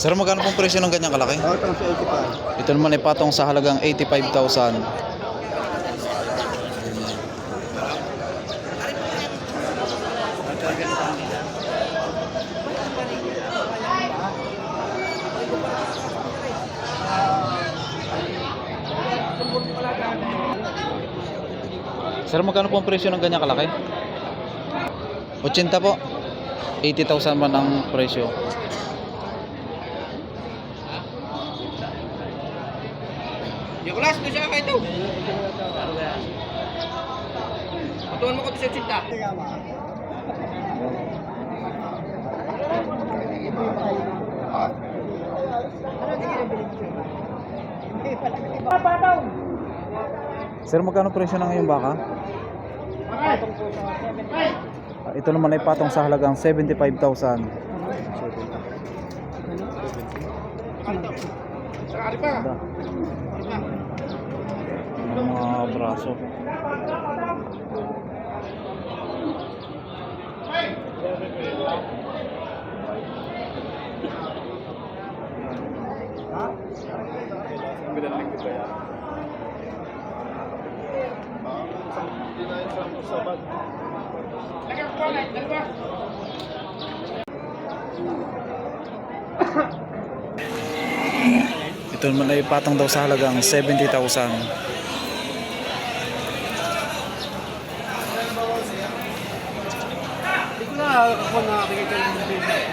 Sir, magkano pong presyo ng ganyang kalaki? Patong sa 85. Ito naman ay patong sa halagang 85,000. Sir, magkano pong presyo ng ganyang kalaki? 80 po. 80,000 man ang presyo. Nicolas, ito siya kayo ito. Patuan mo ko ito sa cinta. Sir, magkano presyo na ngayon baka? Ito naman ay patong sa halagang 75,000. Sakali pa. Ang mga braso. Ito naman ay patong daw sa halagang 70,000. Hindi ko na ako nakakita ng business.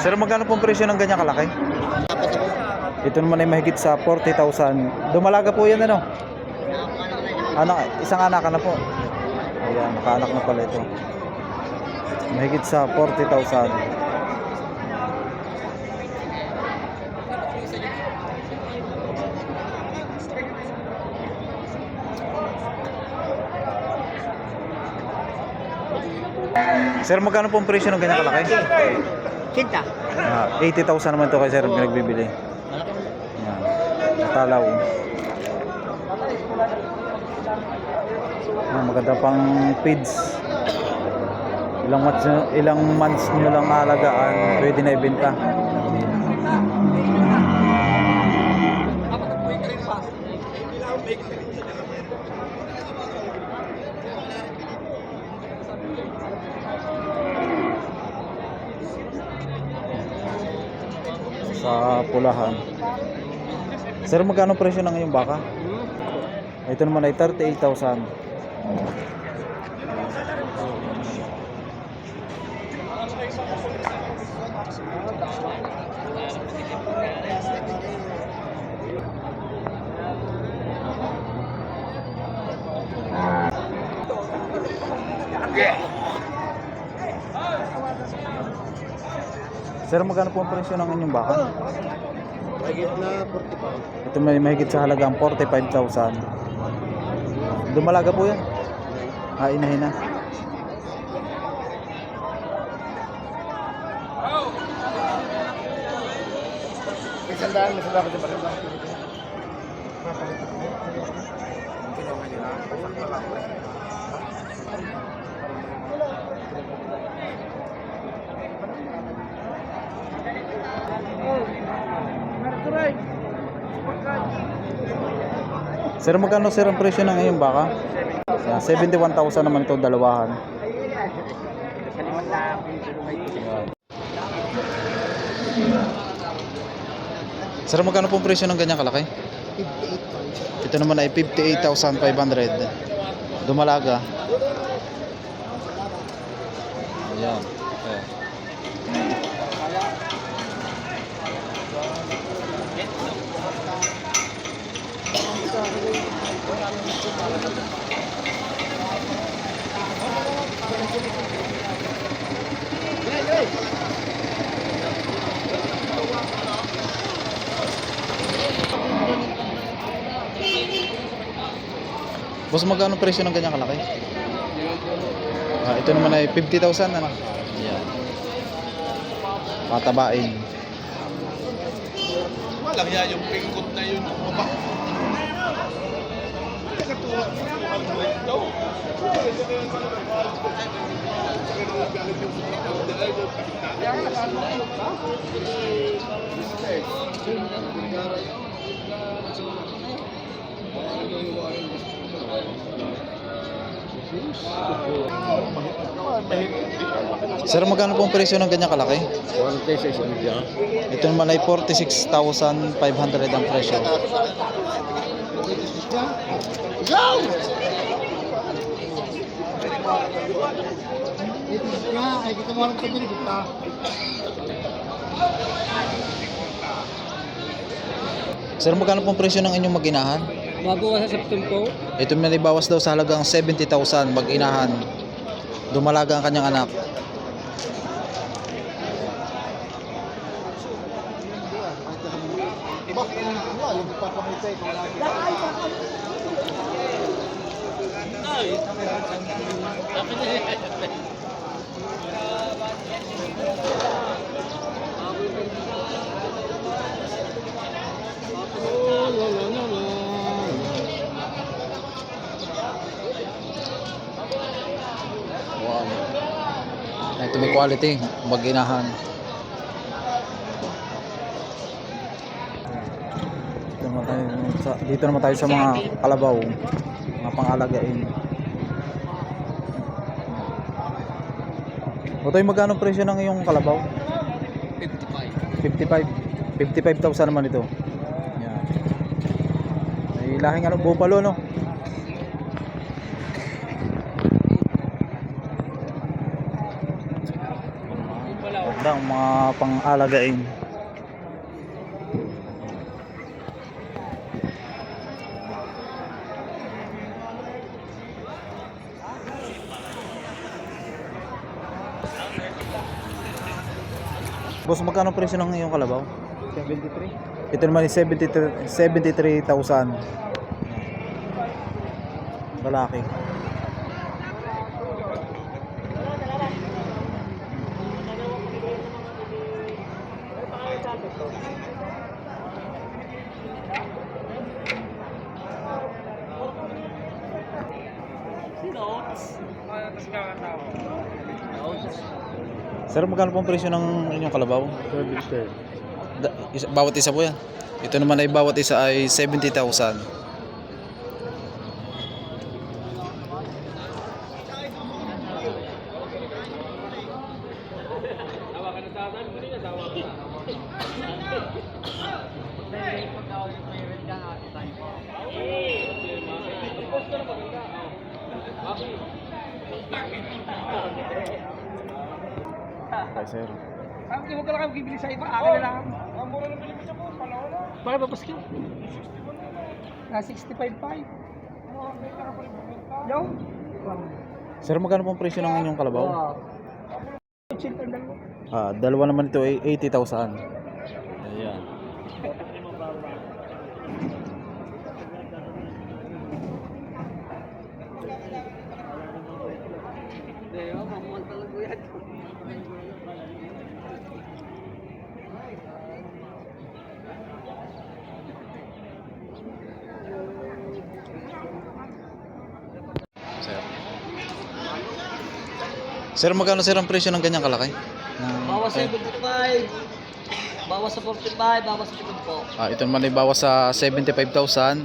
Sir, magkano pong presyo ng ganyan kalaki? Ito naman ay mahigit sa 40,000. Dumalaga po yan ano? Isang anak na po. Ayan, nakaanak na pala ito. Mahigit sa 40,000. Sir, magkano pong presyo ng ganyan kalaki? Cinta. 80,000 naman ito kay sir pinagbibili. Ayan. Natalaw. Maganda pang feeds. Ilang months nyo lang alagaan, pwede na ibenta. Sa pulahan. Sir, magkano presyo na ngayong baka? Ito naman ay 38,000. Sir, magkano po ang presyo ng inyong baka? Mahigit na 45. Ito may mahigit sa halagang 45,000. Dumalaga po yan. Inahin na. May sandaan ko dyan pa rin ba? Sir, magkano sir ang presyo ng ngayon baka? 71,000 naman ito dalawahan. Sir, magkano pong presyo ng ganyan kalaki? 58. Ito naman ay 58,500. Dumalaga. Ayan. Ayan. Boss, magkano presyo ng ganyang kalaki? Ito naman ay 50,000 ano? Yan. Patabain. Walang yan yung pingkot na yun. Baba. Sir, magkano pong presyo ng ganyang kalaki? 46 media. Ito naman ay 46,500 ang presyo. Ay, kita mo lang ito din, kita. Sir, magkano pong presyo ng inyong mag-inahan? Bago ka sa September, Ito naman ay bawas daw sa halagang 70,000 mag-inahan. Dumalaga ang kanyang anak. Wow. Ito may quality, mag-inahan. Dito naman tayo sa mga kalabaw, mga pangalagain. Otoy, magkano presyo ng iyong kalabaw? 55. 55,000 naman ito. Yan. May lahing ano, bupalo, no? Ganda ang mga pang-alagain. Boss, magkano presyo ng iyong kalabaw? 73. Ito naman is 73,000. Lalaki. Sir, magkano pong presyo ng inyong kalabaw? 70. Bawat isa po yan. Ito naman ay bawat isa ay 70,000. Okay, sir. Hindi mo ka lang bibili sa iba, akin na lang. Ang mura ng bili mo sa po, pala wala. Bakit babas ka? Na 65.5. Yo? Sir, magkano pong presyo ng inyong kalabaw? Dalawa naman ito ay 80,000. Ayan. Sir, magkano sir ang presyo ng ganyang kalaki? Bawas sa 75, bawas sa 45, bawas sa 50 po. Ito naman ay bawas sa 75,000.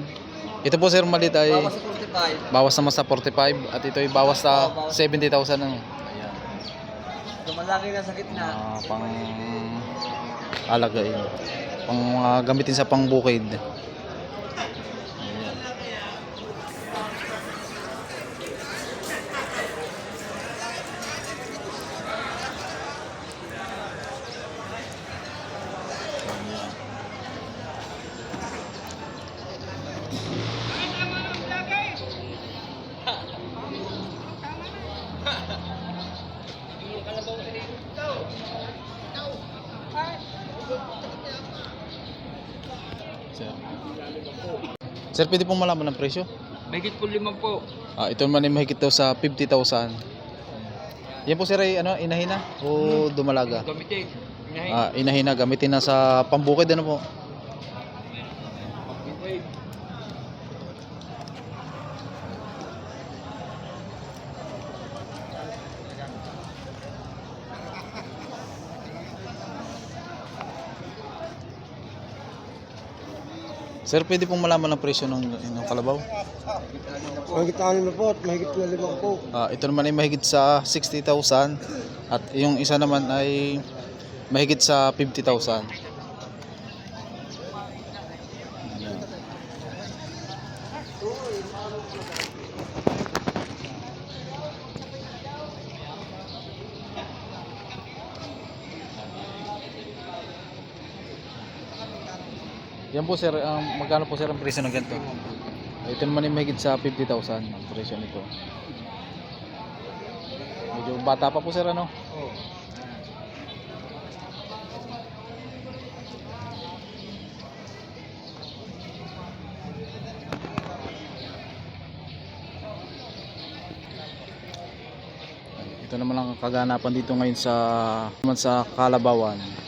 Ito po sir, malit ay Bawas sa 45. bawas naman sa 45 at ito ay bawas sa 70,000 ano. Ayan. Dumalaki na sa gitna. Pang alagain. Pang gamitin sa pangbukid. Sir, pwede pong malaman ng presyo? Mahigit po 5 po. Ito naman ay mahigit daw sa 50,000. Yan po sir ay ano, inahina o dumalaga? Gamitin. Inahina, gamitin na sa pambukid ano po. Sir, pwede pong malaman ang presyo ng kalabaw? Mahigit 6 na po at mahigit na 5 po. Ito naman ay mahigit sa 60,000 at yung isa naman ay mahigit sa 50,000. Yan po sir, magkano po sir ang presyo ng ganito? Ito naman ay mahigit sa 50,000 ang presyo nito. Medyo bata pa po sir ano? Ito naman ang kaganapan dito ngayon sa Kalabawan.